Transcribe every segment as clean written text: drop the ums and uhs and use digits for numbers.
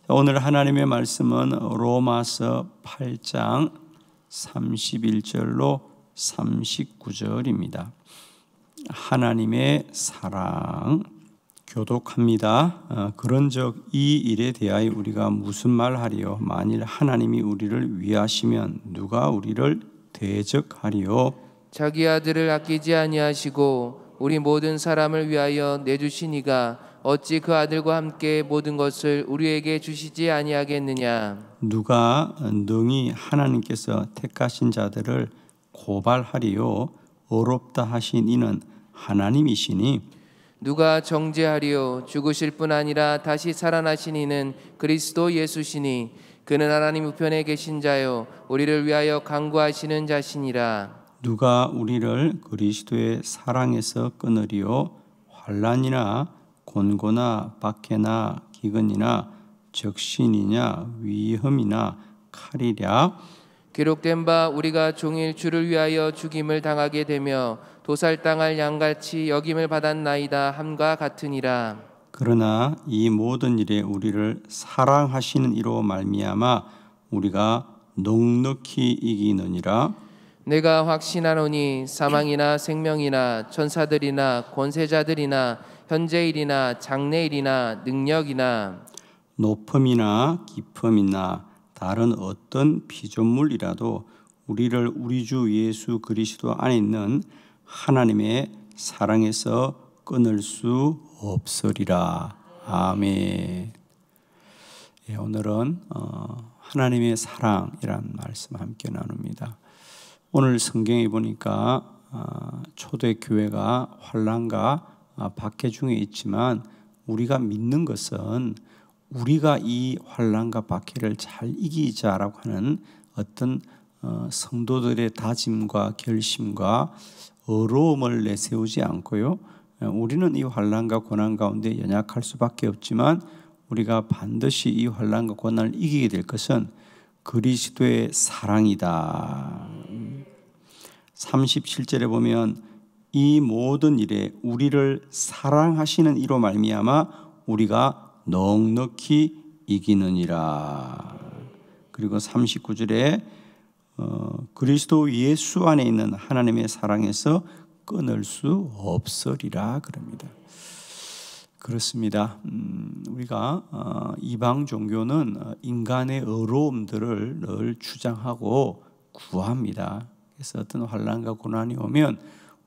오늘 하나님의 말씀은 로마서 8장 31절로 39절입니다. 하나님의 사랑 교독합니다. 그런즉 이 일에 대하여 우리가 무슨 말하리요? 만일 하나님이 우리를 위하시면 누가 우리를 대적하리요? 자기 아들을 아끼지 아니하시고 우리 모든 사람을 위하여 내주시니가 어찌 그 아들과 함께 모든 것을 우리에게 주시지 아니하겠느냐? 누가 능히 하나님께서 택하신 자들을 고발하리요? 어렵다 하신 이는 하나님이시니 누가 정죄하리요? 죽으실 뿐 아니라 다시 살아나신 이는 그리스도 예수시니 그는 하나님 우편에 계신 자요 우리를 위하여 간구하시는 자시니라. 누가 우리를 그리스도의 사랑에서 끊으리요? 환난이나 곤고나 박해나 기근이나 적신이냐 위험이나 칼이랴. 기록된 바 우리가 종일 주를 위하여 죽임을 당하게 되며 도살당할 양같이 여김을 받았나이다 함과 같으니라. 그러나 이 모든 일에 우리를 사랑하시는 이로 말미암아 우리가 넉넉히 이기느니라. 내가 확신하노니 사망이나 생명이나 천사들이나 권세자들이나 현재일이나 장래일이나 능력이나 높음이나 깊음이나 다른 어떤 피조물이라도 우리를 우리 주 예수 그리스도 안에 있는 하나님의 사랑에서 끊을 수 없으리라. 아멘. 오늘은 하나님의 사랑이라는 말씀 함께 나눕니다. 오늘 성경에 보니까 초대교회가 환난과 박해 중에 있지만 우리가 믿는 것은 우리가 이 환난과 박해를 잘 이기자라고 하는 어떤 성도들의 다짐과 결심과 어려움을 내세우지 않고요. 우리는 이 환난과 고난 가운데 연약할 수밖에 없지만 우리가 반드시 이 환난과 고난을 이기게 될 것은 그리스도의 사랑이다. 37절에 보면 이 모든 일에 우리를 사랑하시는 이로 말미암아 우리가 넉넉히 이기느니라. 그리고 39절에 그리스도 예수 안에 있는 하나님의 사랑에서 끊을 수 없으리라 그럽니다. 그렇습니다. 우리가 이방 종교는 인간의 어려움들을 늘 주장하고 구합니다. 그래서 어떤 환난과 고난이 오면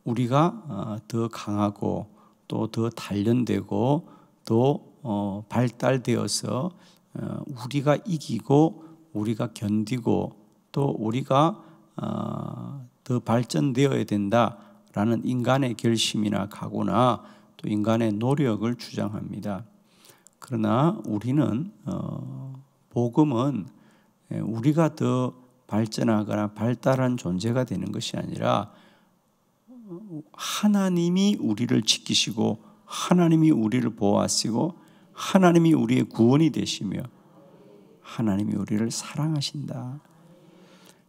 우리가 더 강하고 또 더 단련되고 또 발달되어서 우리가 이기고 우리가 견디고 또 우리가 더 발전되어야 된다라는 인간의 결심이나 각오나 또 인간의 노력을 주장합니다. 그러나 우리는 복음은 우리가 더 발전하거나 발달한 존재가 되는 것이 아니라 하나님이 우리를 지키시고 하나님이 우리를 보호하시고 하나님이 우리의 구원이 되시며 하나님이 우리를 사랑하신다.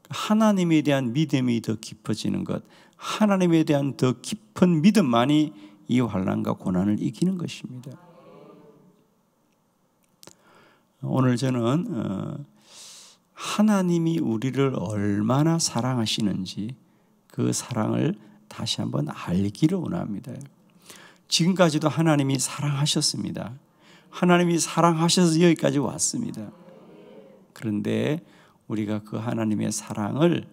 하나님에 대한 믿음이 더 깊어지는 것, 하나님에 대한 더 깊은 믿음만이 이 환난과 고난을 이기는 것입니다. 오늘 저는 하나님이 우리를 얼마나 사랑하시는지 그 사랑을 다시 한번 알기를 원합니다. 지금까지도 하나님이 사랑하셨습니다. 하나님이 사랑하셔서 여기까지 왔습니다. 그런데 우리가 그 하나님의 사랑을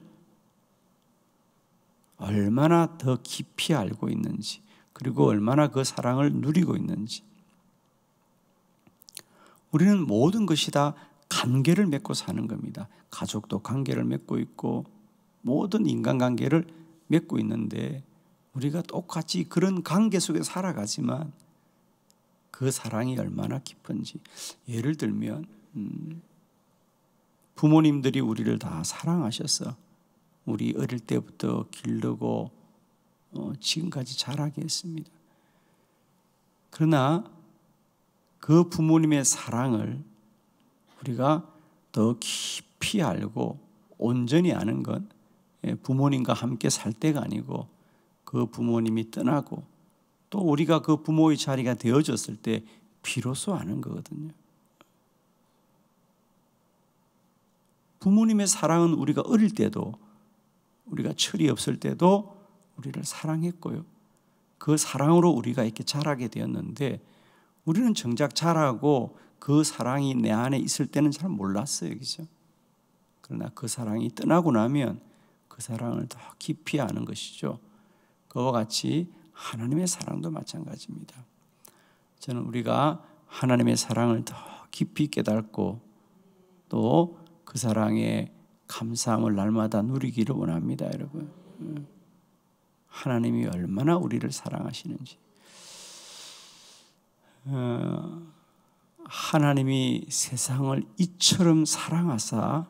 얼마나 더 깊이 알고 있는지 그리고 얼마나 그 사랑을 누리고 있는지 우리는 모든 것이 다 관계를 맺고 사는 겁니다. 가족도 관계를 맺고 있고 모든 인간관계를 맺고 있는데 우리가 똑같이 그런 관계 속에 살아가지만 그 사랑이 얼마나 깊은지 예를 들면 부모님들이 우리를 다 사랑하셔서 우리 어릴 때부터 기르고 지금까지 자라게 했습니다. 그러나 그 부모님의 사랑을 우리가 더 깊이 알고 온전히 아는 건 부모님과 함께 살 때가 아니고 그 부모님이 떠나고 또 우리가 그 부모의 자리가 되어졌을 때 비로소 아는 거거든요. 부모님의 사랑은 우리가 어릴 때도, 우리가 철이 없을 때도 우리를 사랑했고요. 그 사랑으로 우리가 이렇게 자라게 되었는데, 우리는 정작 자라고 그 사랑이 내 안에 있을 때는 잘 몰랐어요. 그죠? 그러나 그 사랑이 떠나고 나면 그 사랑을 더 깊이 아는 것이죠. 그와 같이 하나님의 사랑도 마찬가지입니다. 저는 우리가 하나님의 사랑을 더 깊이 깨닫고 또 그 사랑의 감사함을 날마다 누리기를 원합니다. 여러분, 하나님이 얼마나 우리를 사랑하시는지, 하나님이 세상을 이처럼 사랑하사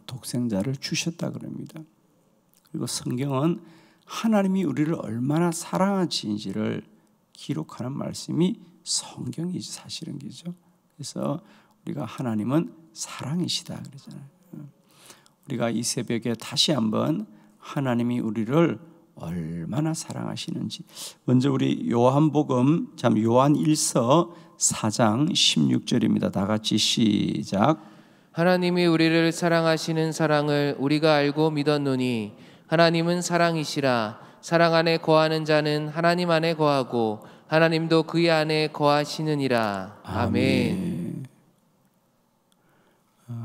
독생자를 주셨다 그럽니다. 그리고 성경은 하나님이 우리를 얼마나 사랑하시는지를 기록하는 말씀이 성경이지 사실은. 그죠? 그래서 우리가 하나님은 사랑이시다 그러잖아요. 우리가 이 새벽에 다시 한번 하나님이 우리를 얼마나 사랑하시는지, 먼저 우리 요한복음, 요한 1서 4장 16절입니다. 다 같이 시작. 하나님이 우리를 사랑하시는 사랑을 우리가 알고 믿었노니 하나님은 사랑이시라. 사랑 안에 거하는 자는 하나님 안에 거하고 하나님도 그의 안에 거하시느니라. 아멘.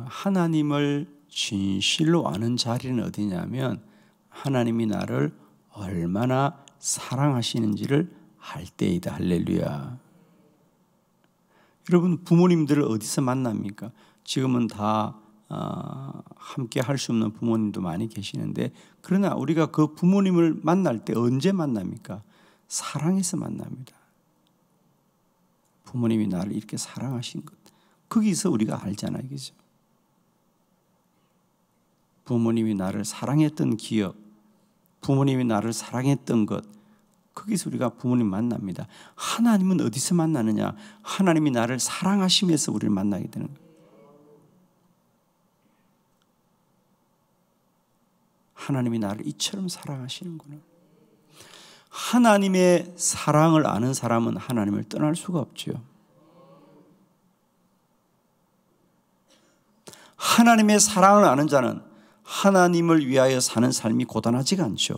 하나님을 진실로 아는 자리는 어디냐면 하나님이 나를 얼마나 사랑하시는지를 알 때이다. 할렐루야. 여러분, 부모님들을 어디서 만납니까? 지금은 다 함께 할 수 없는 부모님도 많이 계시는데, 그러나 우리가 그 부모님을 만날 때 언제 만납니까? 사랑해서 만납니다. 부모님이 나를 이렇게 사랑하신 것, 거기서 우리가 알잖아요. 그죠? 부모님이 나를 사랑했던 기억, 부모님이 나를 사랑했던 것, 거기서 우리가 부모님 만납니다. 하나님은 어디서 만나느냐? 하나님이 나를 사랑하시면서 우리를 만나게 되는 거예요. 하나님이 나를 이처럼 사랑하시는구나. 하나님의 사랑을 아는 사람은 하나님을 떠날 수가 없죠. 하나님의 사랑을 아는 자는 하나님을 위하여 사는 삶이 고단하지가 않죠.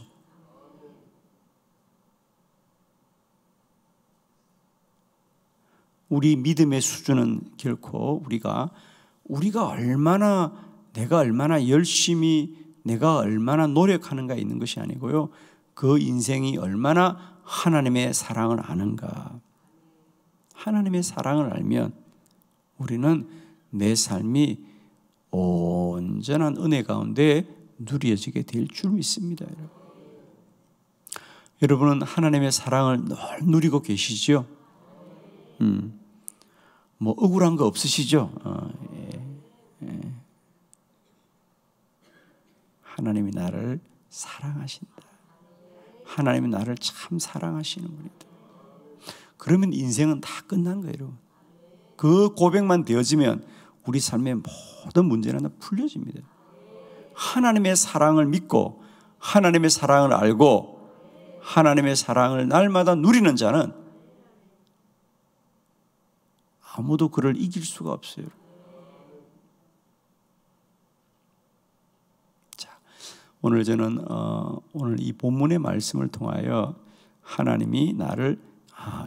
우리 믿음의 수준은 결코 우리가 얼마나, 내가 얼마나 열심히, 내가 얼마나 노력하는가에 있는 것이 아니고요, 그 인생이 얼마나 하나님의 사랑을 아는가. 하나님의 사랑을 알면 우리는 내 삶이 온전한 은혜 가운데 누려지게 될 줄 믿습니다. 여러분은 하나님의 사랑을 늘 누리고 계시죠? 뭐 억울한 거 없으시죠? 예. 하나님이 나를 사랑하신다. 하나님이 나를 참 사랑하시는 분이다. 그러면 인생은 다 끝난 거예요, 여러분. 그 고백만 되어지면 우리 삶의 모든 문제는 다 풀려집니다. 하나님의 사랑을 믿고 하나님의 사랑을 알고 하나님의 사랑을 날마다 누리는 자는 아무도 그를 이길 수가 없어요. 자, 오늘 저는 오늘 이 본문의 말씀을 통하여 하나님이 나를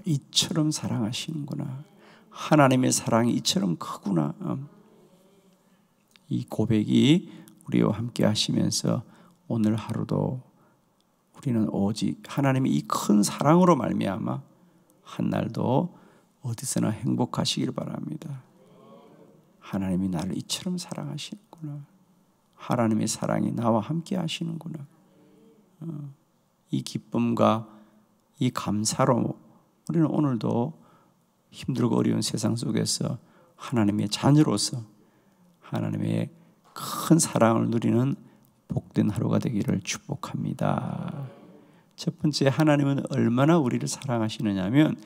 이처럼 사랑하시는구나, 하나님의 사랑이 이처럼 크구나, 이 고백이 우리와 함께 하시면서 오늘 하루도 우리는 오직 하나님의 이 큰 사랑으로 말미암아 한날도 어디서나 행복하시길 바랍니다. 하나님이 나를 이처럼 사랑하시는구나, 하나님의 사랑이 나와 함께 하시는구나, 이 기쁨과 이 감사로 우리는 오늘도 힘들고 어려운 세상 속에서 하나님의 자녀로서 하나님의 큰 사랑을 누리는 복된 하루가 되기를 축복합니다. 첫 번째, 하나님은 얼마나 우리를 사랑하시느냐면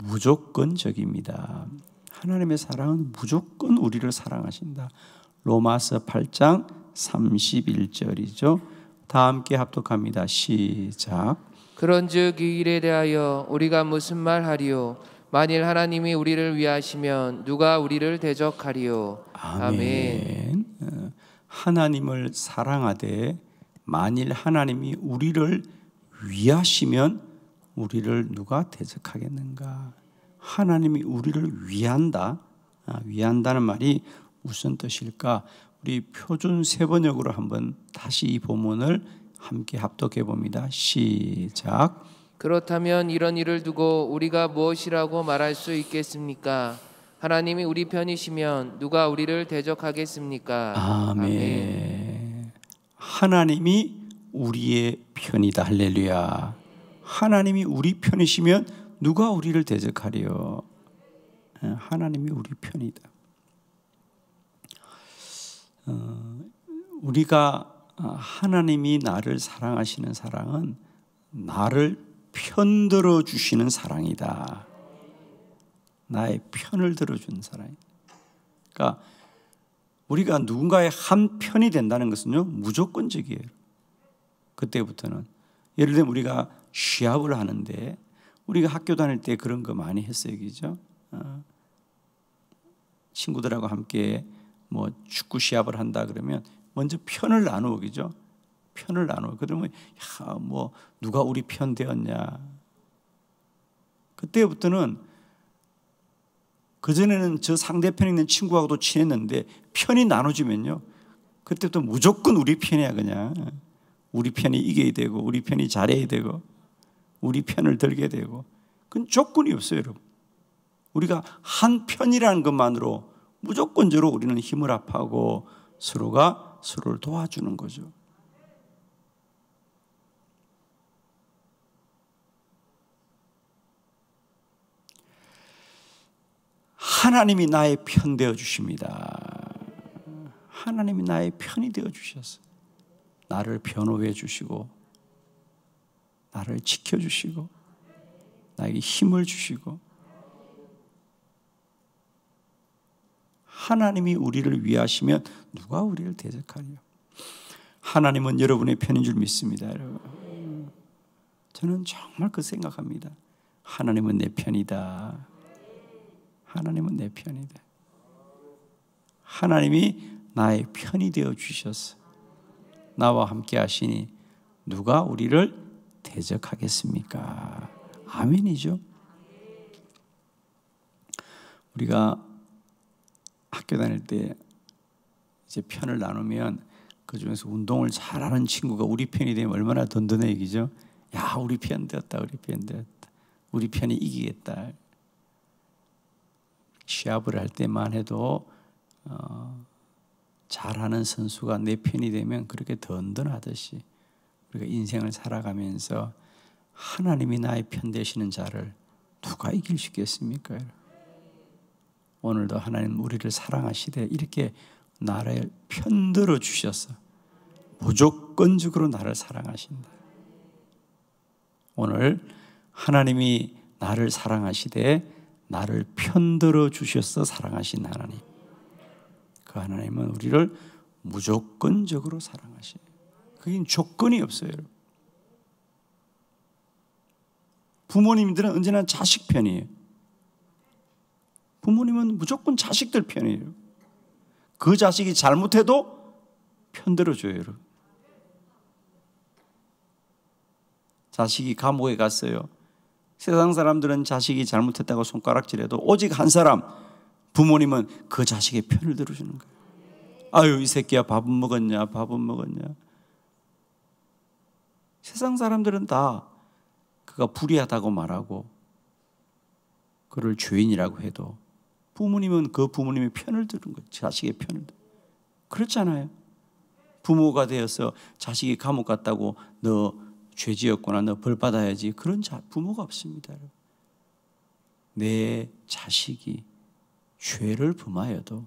무조건적입니다. 하나님의 사랑은 무조건 우리를 사랑하신다. 로마서 8장 31절이죠. 다 함께 합독합니다. 시작. 그런즉 이 일에 대하여 우리가 무슨 말하리요? 만일 하나님이 우리를 위하시면 누가 우리를 대적하리요? 아멘. 하나님을 사랑하되 만일 하나님이 우리를 위하시면 우리를 누가 대적하겠는가? 하나님이 우리를 위한다. 위한다는 말이 무슨 뜻일까? 우리 표준 세번역으로 한번 다시 이 본문을 함께 합독해 봅니다. 시작. 그렇다면 이런 일을 두고 우리가 무엇이라고 말할 수 있겠습니까? 하나님이 우리 편이시면 누가 우리를 대적하겠습니까? 아멘. 하나님이 우리의 편이다. 할렐루야. 하나님이 우리 편이시면 누가 우리를 대적하리요? 하나님이 우리 편이다. 우리가 하나님이 나를 사랑하시는 사랑은 나를 편들어 주시는 사랑이다. 나의 편을 들어주는 사랑이다. 그러니까 우리가 누군가의 한 편이 된다는 것은요, 무조건적이에요. 그때부터는. 예를 들면 우리가 시합을 하는데, 우리가 학교 다닐 때 그런 거 많이 했어요, 그죠? 친구들하고 함께 뭐 축구 시합을 한다 그러면 먼저 편을 나누어, 그죠? 편을 나누어. 그러면 야, 뭐 누가 우리 편 되었냐? 그때부터는, 그전에는 저 상대편에 있는 친구하고도 친했는데 편이 나눠지면요, 그때부터 무조건 우리 편이야. 그냥 우리 편이 이겨야 되고, 우리 편이 잘해야 되고, 우리 편을 들게 되고. 그건 조건이 없어요, 여러분. 우리가 한 편이라는 것만으로 무조건적으로 우리는 힘을 합하고 서로가 서로를 도와주는 거죠. 하나님이 나의 편 되어 주십니다. 하나님이 나의 편이 되어 주셨어요. 나를 변호해 주시고, 나를 지켜 주시고, 나에게 힘을 주시고. 하나님이 우리를 위하시면 누가 우리를 대적하리요? 하나님은 여러분의 편인 줄 믿습니다, 여러분. 저는 정말 그 생각합니다. 하나님은 내 편이다. 하나님은 내 편이다. 하나님이 나의 편이 되어 주셨어. 나와 함께 하시니 누가 우리를 대적하겠습니까? 아멘이죠. 우리가 학교 다닐 때 이제 편을 나누면 그 중에서 운동을 잘하는 친구가 우리 편이 되면 얼마나 든든해, 얘기죠. 야, 우리 편 되었다, 우리 편 되었다, 우리 편이 이기겠다. 시합을 할 때만 해도 잘하는 선수가 내 편이 되면 그렇게 든든하듯이 우리가 인생을 살아가면서 하나님이 나의 편 되시는 자를 누가 이길 수 있겠습니까? 오늘도 하나님 우리를 사랑하시되 이렇게 나를 편들어 주셔서 무조건적으로 나를 사랑하신다. 오늘 하나님이 나를 사랑하시되 나를 편들어 주셔서 사랑하신 하나님, 그 하나님은 우리를 무조건적으로 사랑하셔요. 그게 조건이 없어요. 부모님들은 언제나 자식 편이에요. 부모님은 무조건 자식들 편이에요. 그 자식이 잘못해도 편들어줘요, 여러분. 자식이 감옥에 갔어요. 세상 사람들은 자식이 잘못했다고 손가락질해도 오직 한 사람, 부모님은 그 자식의 편을 들어주는 거예요. 아유, 이 새끼야 밥은 먹었냐, 밥은 먹었냐. 세상 사람들은 다 그가 불의하다고 말하고 그를 죄인이라고 해도 부모님은 그 부모님의 편을 드는 거예요. 자식의 편을. 그렇잖아요. 부모가 되어서 자식이 감옥 갔다고 너 죄 지었구나, 너 벌 받아야지, 그런 부모가 없습니다. 내 자식이 죄를 범하여도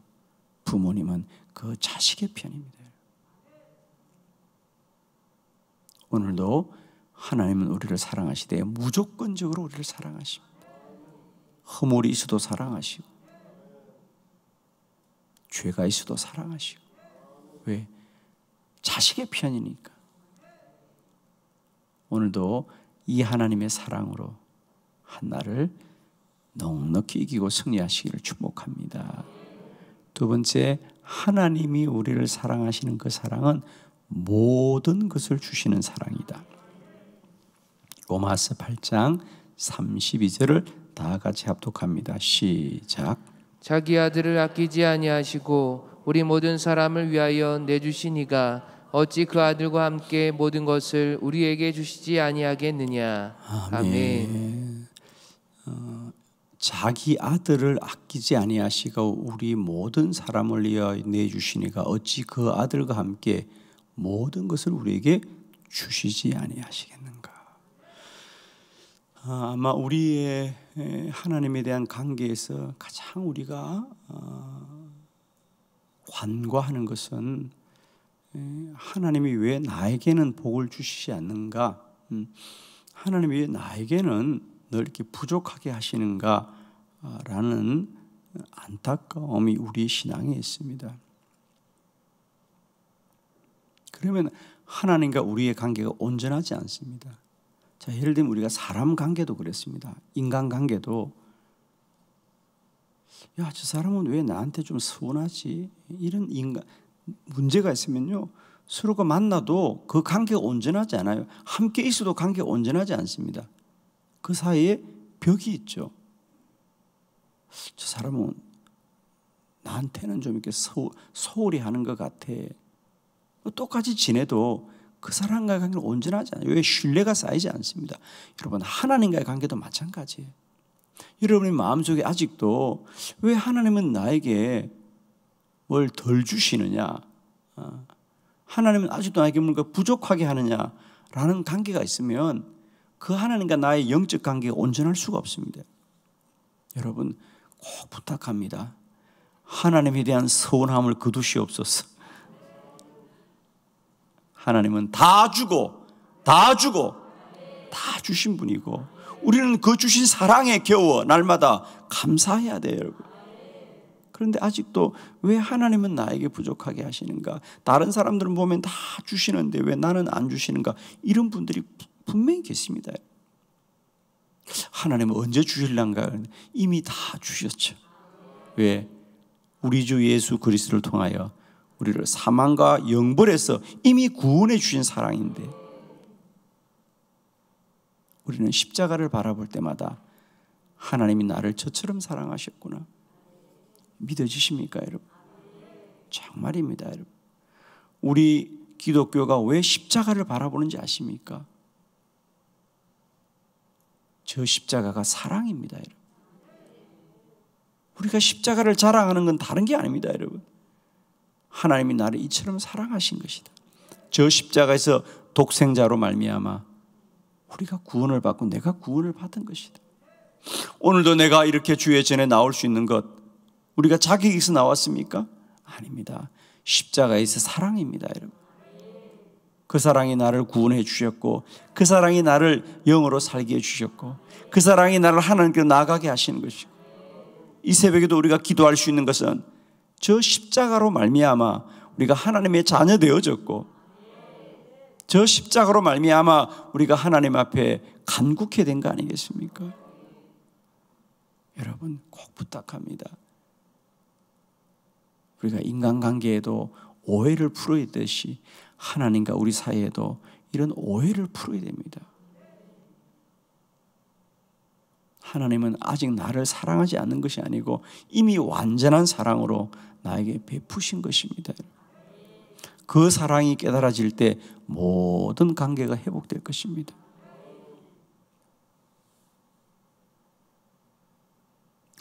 부모님은 그 자식의 편입니다. 오늘도 하나님은 우리를 사랑하시되 무조건적으로 우리를 사랑하십니다. 허물이 있어도 사랑하시고 죄가 있어도 사랑하시고. 왜? 자식의 편이니까. 오늘도 이 하나님의 사랑으로 한나를 넉넉히 이기고 승리하시기를 축복합니다. 두 번째, 하나님이 우리를 사랑하시는 그 사랑은 모든 것을 주시는 사랑이다. 로마서 8장 32절을 다 같이 합독합니다. 시작. 자기 아들을 아끼지 아니하시고 우리 모든 사람을 위하여 내주시니가 어찌 그 아들과 함께 모든 것을 우리에게 주시지 아니하겠느냐. 아멘. 자기 아들을 아끼지 아니하시고 우리 모든 사람을 위하여 내주시니가 어찌 그 아들과 함께 모든 것을 우리에게 주시지 아니하시겠는가. 아마 우리의 하나님에 대한 관계에서 가장 우리가 관과하는 것은 하나님이 왜 나에게는 복을 주시지 않는가, 하나님이 왜 나에게는 늘 이렇게 부족하게 하시는가 라는 안타까움이 우리 신앙에 있습니다. 그러면 하나님과 우리의 관계가 온전하지 않습니다. 자, 예를 들면 우리가 사람 관계도 그렇습니다. 인간 관계도 야, 저 사람은 왜 나한테 좀 서운하지? 이런 인간 문제가 있으면요, 서로가 만나도 그 관계가 온전하지 않아요. 함께 있어도 관계가 온전하지 않습니다. 그 사이에 벽이 있죠. 저 사람은 나한테는 좀 이렇게 소홀히 하는 것 같아. 똑같이 지내도 그 사람과의 관계는 온전하지 않아요. 왜? 신뢰가 쌓이지 않습니다. 여러분, 하나님과의 관계도 마찬가지예요. 여러분의 마음속에 아직도 왜 하나님은 나에게 뭘 덜 주시느냐, 하나님은 아직도 나에게 뭔가 부족하게 하느냐라는 관계가 있으면 그 하나님과 나의 영적 관계가 온전할 수가 없습니다. 여러분, 꼭 부탁합니다. 하나님에 대한 서운함을 거두시옵소서. 하나님은 다 주고 다 주신 분이고 우리는 그 주신 사랑에 겨워 날마다 감사해야 돼요, 여러분. 그런데 아직도 왜 하나님은 나에게 부족하게 하시는가? 다른 사람들은 보면 다 주시는데 왜 나는 안 주시는가? 이런 분들이 분명히 계십니다. 하나님은 언제 주실란가? 이미 다 주셨죠. 왜? 우리 주 예수 그리스도를 통하여 우리를 사망과 영벌에서 이미 구원해 주신 사랑인데, 우리는 십자가를 바라볼 때마다 하나님이 나를 저처럼 사랑하셨구나. 믿어지십니까, 여러분? 정말입니다, 여러분. 우리 기독교가 왜 십자가를 바라보는지 아십니까? 저 십자가가 사랑입니다, 여러분. 우리가 십자가를 자랑하는 건 다른 게 아닙니다, 여러분. 하나님이 나를 이처럼 사랑하신 것이다. 저 십자가에서 독생자로 말미암아 우리가 구원을 받고 내가 구원을 받은 것이다. 오늘도 내가 이렇게 주의 전에 나올 수 있는 것, 우리가 자격에서 나왔습니까? 아닙니다. 십자가에서 사랑입니다, 여러분. 그 사랑이 나를 구원해 주셨고, 그 사랑이 나를 영으로 살게 해주셨고, 그 사랑이 나를 하나님께로 나아가게 하시는 것이고, 이 새벽에도 우리가 기도할 수 있는 것은 저 십자가로 말미암아 우리가 하나님의 자녀 되어졌고, 저 십자가로 말미암아 우리가 하나님 앞에 간국해 된 거 아니겠습니까? 여러분, 꼭 부탁합니다. 우리가 인간관계에도 오해를 풀어야 되듯이 하나님과 우리 사이에도 이런 오해를 풀어야 됩니다. 하나님은 아직 나를 사랑하지 않는 것이 아니고 이미 완전한 사랑으로 나에게 베푸신 것입니다. 그 사랑이 깨달아질 때 모든 관계가 회복될 것입니다.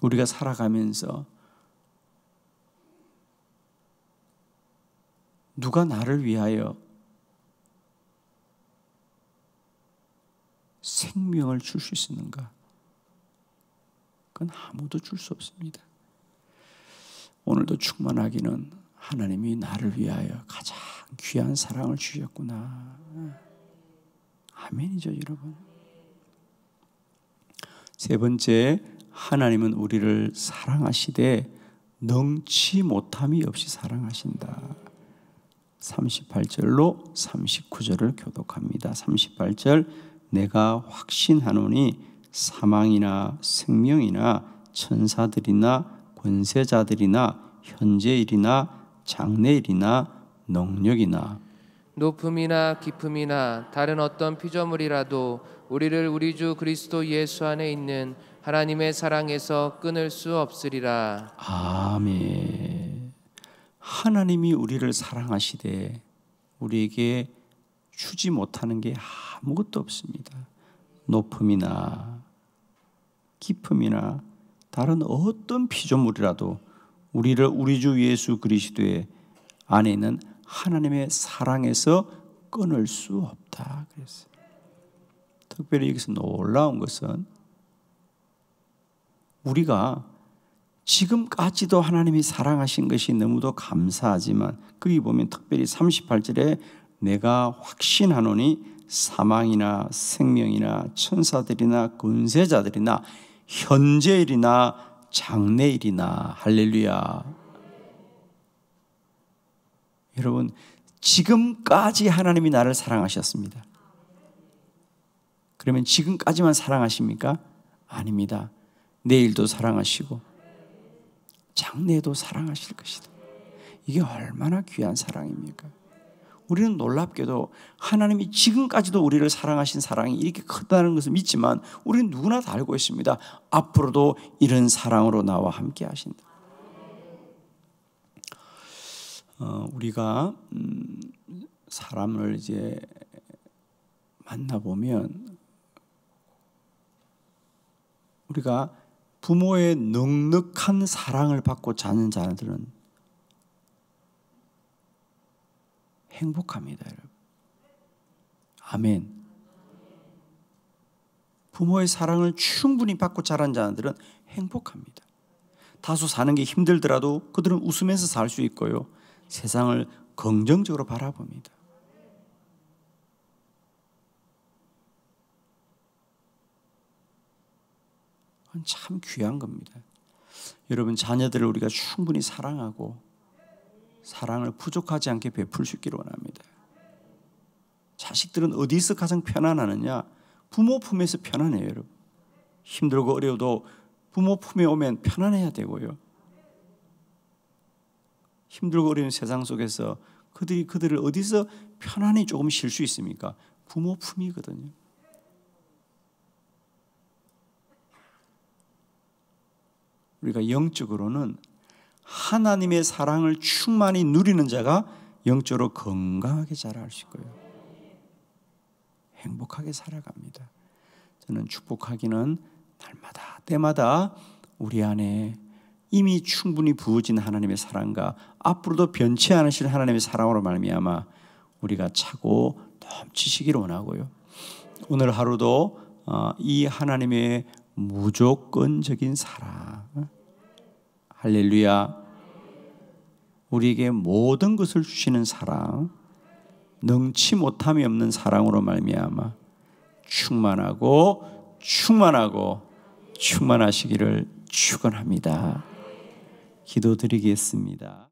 우리가 살아가면서 누가 나를 위하여 생명을 줄 수 있는가? 그건 아무도 줄 수 없습니다. 오늘도 충만하기는 하나님이 나를 위하여 가장 귀한 사랑을 주셨구나. 아멘이죠, 여러분. 세 번째, 하나님은 우리를 사랑하시되 능치 못함이 없이 사랑하신다. 38절로 39절을 교독합니다. 38절, 내가 확신하노니 사망이나 생명이나 천사들이나 권세자들이나 현재일이나 장래일이나 능력이나 높음이나 깊음이나 다른 어떤 피조물이라도 우리를 우리 주 그리스도 예수 안에 있는 하나님의 사랑에서 끊을 수 없으리라. 아멘. 하나님이 우리를 사랑하시되 우리에게 주지 못하는 게 아무것도 없습니다. 높음이나 깊음이나 다른 어떤 피조물이라도 우리를 우리 주 예수 그리스도의 안에 있는 하나님의 사랑에서 끊을 수 없다 그랬어요. 특별히 여기서 놀라운 것은 우리가 지금까지도 하나님이 사랑하신 것이 너무도 감사하지만 거기 보면 특별히 38절에 내가 확신하노니 사망이나 생명이나 천사들이나 권세자들이나 현재일이나 장래일이나 할렐루야. 여러분 지금까지 하나님이 나를 사랑하셨습니다. 그러면 지금까지만 사랑하십니까? 아닙니다. 내일도 사랑하시고 장래에도 사랑하실 것이다. 이게 얼마나 귀한 사랑입니까? 우리는 놀랍게도 하나님이 지금까지도 우리를 사랑하신 사랑이 이렇게 크다는 것을 믿지만 우리는 누구나 다 알고 있습니다. 앞으로도 이런 사랑으로 나와 함께 하신다. 우리가 사람을 이제 만나보면 우리가 부모의 넉넉한 사랑을 받고 자는 자들은 행복합니다, 여러분. 아멘. 부모의 사랑을 충분히 받고 자란 자들은 행복합니다. 다소 사는 게 힘들더라도 그들은 웃으면서 살 수 있고요. 세상을 긍정적으로 바라봅니다. 참 귀한 겁니다. 여러분 자녀들을 우리가 충분히 사랑하고 사랑을 부족하지 않게 베풀 수 있기를 원합니다. 자식들은 어디서 가장 편안하느냐? 부모 품에서 편안해요, 여러분. 힘들고 어려워도 부모 품에 오면 편안해야 되고요. 힘들고 어려운 세상 속에서 그들을 어디서 편안히 조금 쉴 수 있습니까? 부모 품이거든요. 우리가 영적으로는 하나님의 사랑을 충만히 누리는 자가 영적으로 건강하게 자랄 수 있고요. 행복하게 살아갑니다. 저는 축복하기는 날마다 때마다 우리 안에 이미 충분히 부어진 하나님의 사랑과 앞으로도 변치 않으실 하나님의 사랑으로 말미암아 우리가 차고 넘치시기를 원하고요. 오늘 하루도 이 하나님의 무조건적인 사랑, 할렐루야, 우리에게 모든 것을 주시는 사랑, 능치 못함이 없는 사랑으로 말미암아 충만하고 충만하시기를 축원합니다. 기도드리겠습니다.